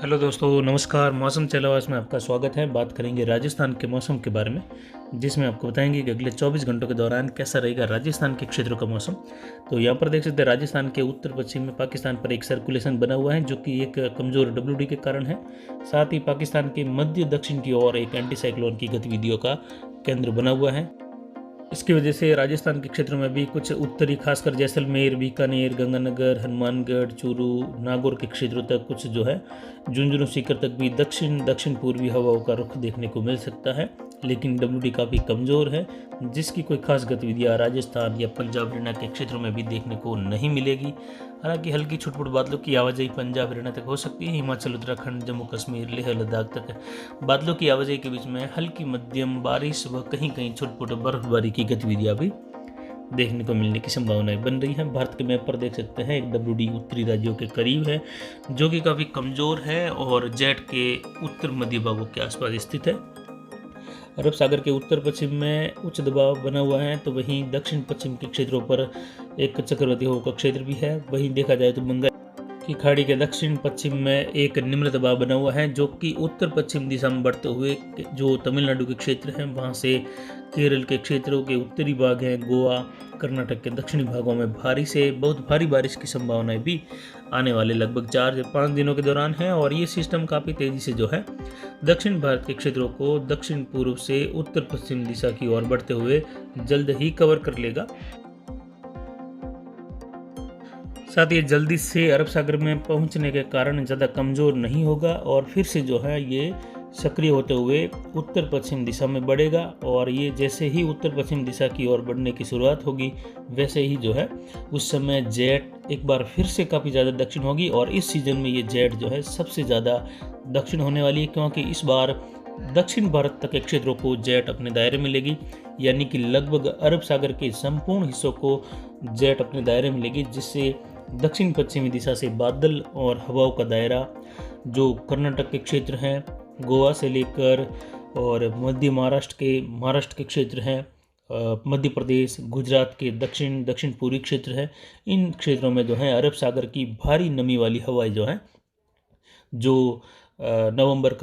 Hello दोस्तों, नमस्कार। मौसम चलावास में आपका स्वागत है। बात करेंगे राजस्थान के मौसम के बारे में, जिसमें आपको बताएंगे कि अगले 24 घंटों के दौरान कैसा रहेगा राजस्थान के क्षेत्रों का मौसम। तो यहाँ पर देख सकते हैं राजस्थान के उत्तर पश्चिम में पाकिस्तान पर एक सर्कुलेशन बना हुआ है, जो कि एक कमज़ोर WD के कारण है। साथ ही पाकिस्तान के मध्य दक्षिण की ओर एक एंटी साइक्लोन की गतिविधियों का केंद्र बना हुआ है। इसकी वजह से राजस्थान के क्षेत्रों में भी कुछ उत्तरी, खासकर जैसलमेर, बीकानेर, गंगानगर, हनुमानगढ़, चूरू, नागौर के क्षेत्रों तक, कुछ जो है झुंझुनू सीकर तक भी दक्षिण पूर्वी हवाओं का रुख देखने को मिल सकता है। लेकिन WD काफ़ी कमज़ोर है, जिसकी कोई खास गतिविधियाँ राजस्थान या पंजाब हरियाणा के क्षेत्रों में भी देखने को नहीं मिलेगी। हालांकि हल्की छुटपुट बादलों की आवाजाही पंजाब हरियाणा तक हो सकती है। हिमाचल, उत्तराखंड, जम्मू कश्मीर, लेह लद्दाख तक बादलों की आवाजाही के बीच में हल्की मध्यम बारिश व कहीं कहीं छुटपुट बर्फबारी की गतिविधियां भी देखने को मिलने की संभावनाएं बन रही हैं। भारत के मैप पर देख सकते हैं एक WD उत्तरी राज्यों के करीब है, जो कि काफ़ी कमज़ोर है और जेट के उत्तर मध्य भागों के आसपास स्थित है। अरब सागर के उत्तर पश्चिम में उच्च दबाव बना हुआ है, तो वहीं दक्षिण पश्चिम के क्षेत्रों पर एक चक्रवाती हवा का क्षेत्र भी है। वहीं देखा जाए तो बंगाल की खाड़ी के दक्षिण पश्चिम में एक निम्न दबाव बना हुआ है, जो कि उत्तर पश्चिम दिशा में बढ़ते हुए जो तमिलनाडु के क्षेत्र हैं, वहाँ से केरल के क्षेत्रों के उत्तरी भाग हैं, गोवा, कर्नाटक के दक्षिणी भागों में भारी से बहुत भारी बारिश की संभावनाएं भी आने वाले लगभग 4 से 5 दिनों के दौरान है। और ये सिस्टम काफ़ी तेज़ी से जो है दक्षिण भारत के क्षेत्रों को दक्षिण पूर्व से उत्तर पश्चिम दिशा की ओर बढ़ते हुए जल्द ही कवर कर लेगा। साथ ही जल्दी से अरब सागर में पहुंचने के कारण ज़्यादा कमज़ोर नहीं होगा और फिर से जो है ये सक्रिय होते हुए उत्तर पश्चिम दिशा में बढ़ेगा। और ये जैसे ही उत्तर पश्चिम दिशा की ओर बढ़ने की शुरुआत होगी, वैसे ही जो है उस समय जेट एक बार फिर से काफ़ी ज़्यादा दक्षिण होगी। और इस सीज़न में ये जेट जो है सबसे ज़्यादा दक्षिण होने वाली है, क्योंकि इस बार दक्षिण भारत तक के क्षेत्रों को जेट अपने दायरे में लेगी, यानी कि लगभग अरब सागर के संपूर्ण हिस्सों को जेट अपने दायरे में लेगी, जिससे दक्षिण पश्चिमी दिशा से बादल और हवाओं का दायरा जो कर्नाटक के क्षेत्र हैं, गोवा से लेकर और मध्य महाराष्ट्र के क्षेत्र हैं, मध्य प्रदेश, गुजरात के दक्षिण पूर्वी क्षेत्र है, इन क्षेत्रों में जो है अरब सागर की भारी नमी वाली हवाएं जो हैं, जो नवंबर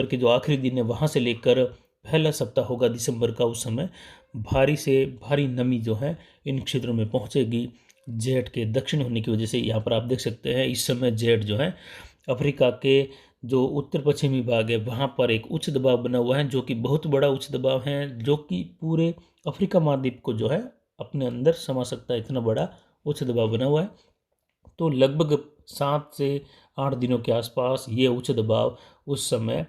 के जो आखिरी दिन है, वहाँ से लेकर पहला सप्ताह होगा दिसंबर का, उस समय भारी से भारी नमी जो है इन क्षेत्रों में पहुँचेगी जेट के दक्षिण होने की वजह से। यहाँ पर आप देख सकते हैं इस समय जेट जो है अफ्रीका के जो उत्तर पश्चिमी भाग है, वहाँ पर एक उच्च दबाव बना हुआ है, जो कि बहुत बड़ा उच्च दबाव है, जो कि पूरे अफ्रीका महाद्वीप को जो है अपने अंदर समा सकता है, इतना बड़ा उच्च दबाव बना हुआ है। तो लगभग 7 से 8 दिनों के आसपास ये उच्च दबाव उस समय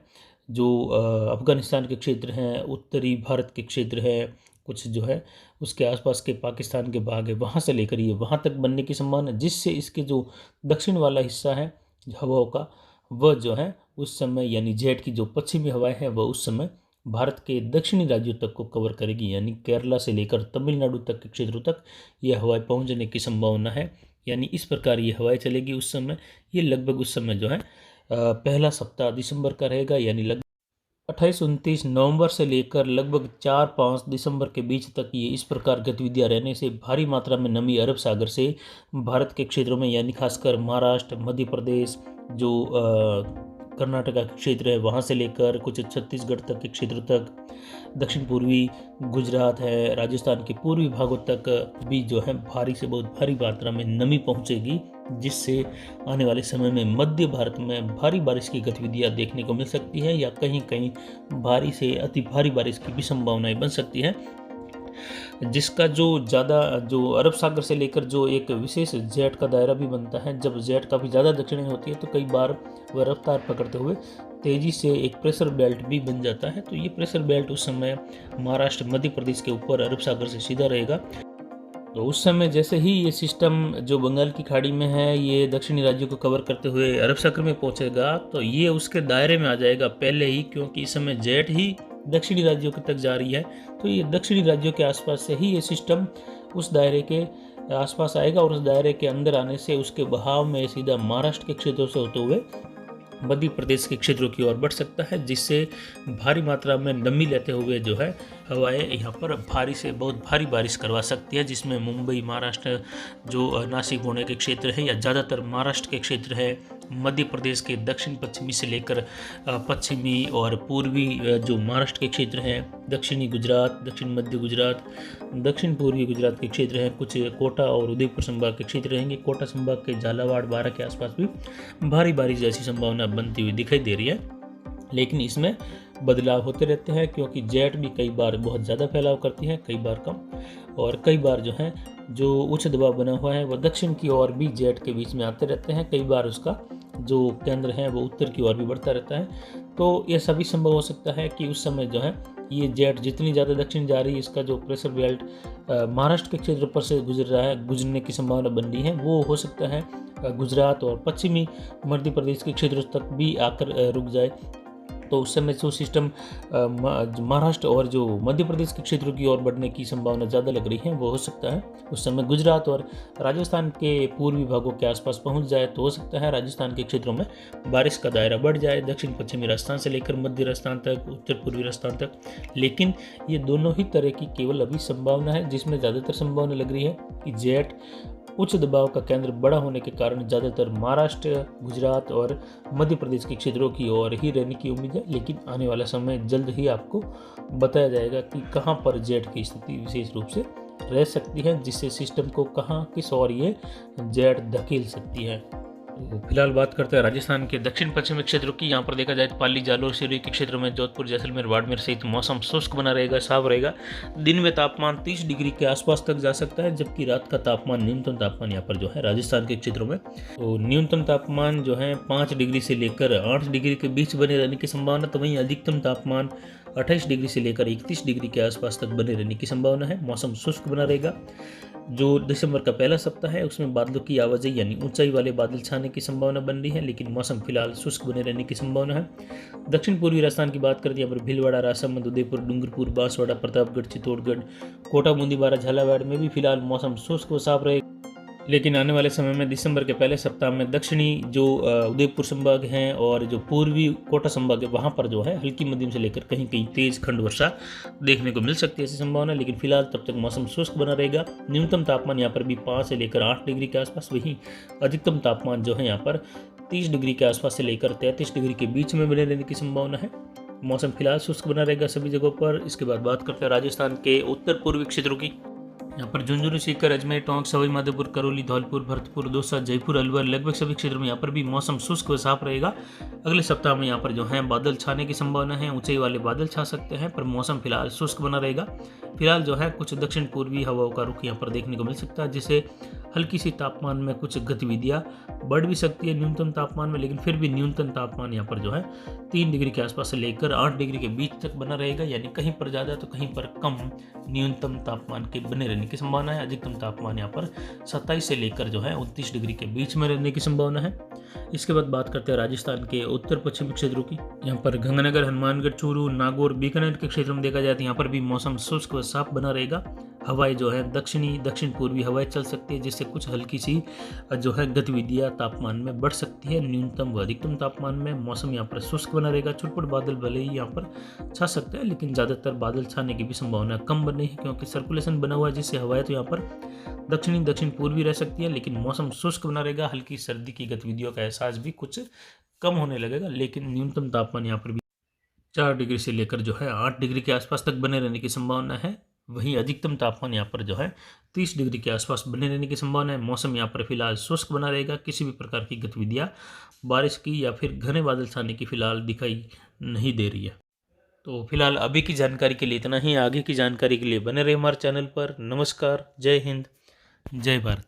जो अफगानिस्तान के क्षेत्र हैं, उत्तरी भारत के क्षेत्र हैं, कुछ जो है उसके आसपास के पाकिस्तान के भाग है, वहाँ से लेकर ये वहाँ तक बनने की संभावना, जिससे इसके जो दक्षिण वाला हिस्सा है हवाओं का, वह जो है उस समय यानी जेट की जो पश्चिमी हवाएं हैं वह उस समय भारत के दक्षिणी राज्यों तक को कवर करेगी, यानी केरला से लेकर तमिलनाडु तक के क्षेत्रों तक यह हवाएं पहुंचने की संभावना है। यानी इस प्रकार ये हवाएं चलेगी उस समय। ये लगभग उस समय जो है पहला सप्ताह दिसंबर का रहेगा, यानी लगभग 28-29 नवंबर से लेकर लगभग 4-5 दिसंबर के बीच तक ये इस प्रकार गतिविधियां रहने से भारी मात्रा में नमी अरब सागर से भारत के क्षेत्रों में, यानी खासकर महाराष्ट्र, मध्य प्रदेश, जो कर्नाटका के क्षेत्र है, वहाँ से लेकर कुछ छत्तीसगढ़ तक के क्षेत्र तक, दक्षिण पूर्वी गुजरात है, राजस्थान के पूर्वी भागों तक भी जो है भारी से बहुत भारी मात्रा में नमी पहुँचेगी, जिससे आने वाले समय में मध्य भारत में भारी बारिश की गतिविधियां देखने को मिल सकती है, या कहीं कहीं भारी से अति भारी बारिश की भी संभावनाएं बन सकती हैं, जिसका जो अरब सागर से लेकर जो एक विशेष जेट का दायरा भी बनता है। जब जेट काफ़ी ज़्यादा दक्षिणी होती है तो कई बार वह रफ्तार पकड़ते हुए तेज़ी से एक प्रेशर बेल्ट भी बन जाता है। तो ये प्रेशर बेल्ट उस समय महाराष्ट्र, मध्य प्रदेश के ऊपर अरब सागर से सीधा रहेगा। तो उस समय जैसे ही ये सिस्टम जो बंगाल की खाड़ी में है, ये दक्षिणी राज्यों को कवर करते हुए अरब सागर में पहुंचेगा, तो ये उसके दायरे में आ जाएगा पहले ही, क्योंकि इस समय जेट ही दक्षिणी राज्यों तक जा रही है। तो ये दक्षिणी राज्यों के आसपास से ही ये सिस्टम उस दायरे के आसपास आएगा, और उस दायरे के अंदर आने से उसके बहाव में सीधा महाराष्ट्र के क्षेत्रों से होते हुए मध्य प्रदेश के क्षेत्रों की ओर बढ़ सकता है, जिससे भारी मात्रा में नमी लेते हुए जो है हवाएं यहाँ पर भारी से बहुत भारी बारिश करवा सकती है, जिसमें मुंबई, महाराष्ट्र, जो नासिक पुणे के क्षेत्र है या ज़्यादातर महाराष्ट्र के क्षेत्र है, मध्य प्रदेश के दक्षिण पश्चिमी से लेकर पश्चिमी और पूर्वी जो महाराष्ट्र के क्षेत्र हैं, दक्षिणी गुजरात, दक्षिण मध्य गुजरात, दक्षिण पूर्वी गुजरात के क्षेत्र हैं, कुछ कोटा और उदयपुर संभाग के क्षेत्र रहेंगे। कोटा संभाग के झालावाड़, बारा के आसपास भी भारी बारिश जैसी संभावना बनती हुई दिखाई दे रही है, लेकिन इसमें बदलाव होते रहते हैं क्योंकि जेट भी कई बार बहुत ज़्यादा फैलाव करती है, कई बार कम, और कई बार जो है जो उच्च दबाव बना हुआ है वह दक्षिण की ओर भी जेट के बीच में आते रहते हैं। कई बार उसका जो केंद्र है वो उत्तर की ओर भी बढ़ता रहता है। तो यह सभी संभव हो सकता है कि उस समय जो है ये जेट जितनी ज़्यादा दक्षिण जा रही है, इसका जो प्रेशर बेल्ट महाराष्ट्र के क्षेत्र पर से गुजर रहा है, गुजरने की संभावना बन रही है, वो हो सकता है गुजरात और पश्चिमी मध्य प्रदेश के क्षेत्रों तक भी आकर रुक जाए। तो उस समय जो सिस्टम महाराष्ट्र और जो मध्य प्रदेश के क्षेत्रों की ओर बढ़ने की संभावना ज़्यादा लग रही है, वो हो सकता है उस समय गुजरात और राजस्थान के पूर्वी भागों के आसपास पहुंच जाए। तो हो सकता है राजस्थान के क्षेत्रों में बारिश का दायरा बढ़ जाए, दक्षिण पश्चिमी राजस्थान से लेकर मध्य राजस्थान तक, उत्तर पूर्वी राजस्थान तक। लेकिन ये दोनों ही तरह की केवल अभी संभावना है, जिसमें ज़्यादातर संभावना लग रही है कि जेट उच्च दबाव का केंद्र बड़ा होने के कारण ज़्यादातर महाराष्ट्र, गुजरात और मध्य प्रदेश के क्षेत्रों की ओर ही रहने की उम्मीद है। लेकिन आने वाला समय जल्द ही आपको बताया जाएगा कि कहां पर जेट की स्थिति विशेष रूप से रह सकती है, जिससे सिस्टम को कहां किस ओर ये जेट धकेल सकती है। तो फिलहाल बात करते हैं राजस्थान के दक्षिण पश्चिमी क्षेत्रों की। यहाँ पर देखा जाए तो पाली, जालोर, सिरोही के क्षेत्रों में, जोधपुर, जैसलमेर, बाड़मेर सहित मौसम शुष्क बना रहेगा, साफ रहेगा। दिन में तापमान 30 डिग्री के आसपास तक जा सकता है, जबकि रात का तापमान, न्यूनतम तापमान यहाँ पर जो है राजस्थान के क्षेत्रों में, तो न्यूनतम तापमान जो है 5 डिग्री से लेकर 8 डिग्री के बीच बने रहने की संभावना। तो वहीं अधिकतम तापमान 28 डिग्री से लेकर 31 डिग्री के आसपास तक बने रहने की संभावना है। मौसम शुष्क बना रहेगा। जो दिसंबर का पहला सप्ताह है उसमें बादलों की आवाजाही यानी ऊंचाई वाले बादल छाने की संभावना बन रही है, लेकिन मौसम फिलहाल शुष्क बने रहने की संभावना है। दक्षिण पूर्वी राजस्थान की बात करते हैं, यहाँ पर भीलवाड़ा, राजसमंद, उदयपुर, डूंगरपुर, बांसवाड़ा, प्रतापगढ़, चित्तौड़गढ़, कोटा, बूंदी, बारा, झालावाड़ में भी फिलहाल मौसम शुष्क व साफ रहेगा। लेकिन आने वाले समय में दिसंबर के पहले सप्ताह में दक्षिणी जो उदयपुर संभाग हैं और जो पूर्वी कोटा संभाग है, वहाँ पर जो है हल्की मध्यम से लेकर कहीं कहीं तेज खंड वर्षा देखने को मिल सकती है, ऐसी संभावना। लेकिन फिलहाल तब तक मौसम शुष्क बना रहेगा। न्यूनतम तापमान यहाँ पर भी 5 से लेकर 8 डिग्री के आसपास, वहीं अधिकतम तापमान जो है यहाँ पर 30 डिग्री के आसपास से लेकर 33 डिग्री के बीच में बने रहने की संभावना है। मौसम फिलहाल शुष्क बना रहेगा सभी जगहों पर। इसके बाद बात करते हैं राजस्थान के उत्तर पूर्वी क्षेत्रों की। यहाँ पर झुंझुनू, सीकर, अजमेर, टोंक, सवाई माधोपुर, करौली, धौलपुर, भरतपुर, दौसा, जयपुर, अलवर, लगभग सभी क्षेत्रों में यहाँ पर भी मौसम शुष्क व साफ रहेगा। अगले सप्ताह में यहाँ पर जो है बादल छाने की संभावना है, ऊंचाई वाले बादल छा सकते हैं, पर मौसम फिलहाल शुष्क बना रहेगा। फिलहाल जो है कुछ दक्षिण पूर्वी हवाओं का रुख यहाँ पर देखने को मिल सकता है, जिससे हल्की सी तापमान में कुछ गतिविधियाँ बढ़ भी सकती है न्यूनतम तापमान में, लेकिन फिर भी न्यूनतम तापमान यहाँ पर जो है 3 डिग्री के आसपास से लेकर 8 डिग्री के बीच तक बना रहेगा, यानी कहीं पर ज़्यादा तो कहीं पर कम न्यूनतम तापमान के बने रहने की संभावना है। अधिकतम तापमान यहाँ पर 27 से लेकर जो है 29 डिग्री के बीच में रहने की संभावना है। इसके बाद बात करते हैं राजस्थान के उत्तर पश्चिमी क्षेत्रों की। यहाँ पर गंगानगर, हनुमानगढ़, चूरू, नागौर, बीकानेर के क्षेत्रों में देखा जाए तो यहाँ पर भी मौसम शुष्क व साफ बना रहेगा। हवाएं जो है दक्षिण पूर्वी हवाएं चल सकती है, जिससे कुछ हल्की सी जो है गतिविधियां तापमान में बढ़ सकती है। न्यूनतम व अधिकतम तापमान में मौसम यहाँ पर शुष्क बना रहेगा। छुटपुट बादल भले ही यहाँ पर छा सकते हैं, लेकिन ज़्यादातर बादल छाने की भी संभावना कम बन रही है, क्योंकि सर्कुलेशन बना हुआ है, जिससे हवाएं तो यहाँ पर दक्षिण पूर्वी रह सकती है, लेकिन मौसम शुष्क बना रहेगा। हल्की सर्दी की गतिविधियों का एहसास भी कुछ कम होने लगेगा, लेकिन न्यूनतम तापमान यहाँ पर भी 4 डिग्री से लेकर जो है 8 डिग्री के आसपास तक बने रहने की संभावना है। वहीं अधिकतम तापमान यहाँ पर जो है 30 डिग्री के आसपास बने रहने की संभावना है। मौसम यहाँ पर फिलहाल शुष्क बना रहेगा। किसी भी प्रकार की गतिविधियाँ बारिश की या फिर घने बादल छाने की फिलहाल दिखाई नहीं दे रही है। तो फिलहाल अभी की जानकारी के लिए इतना ही। आगे की जानकारी के लिए बने रहे हमारे चैनल पर। नमस्कार, जय हिंद, जय भारत।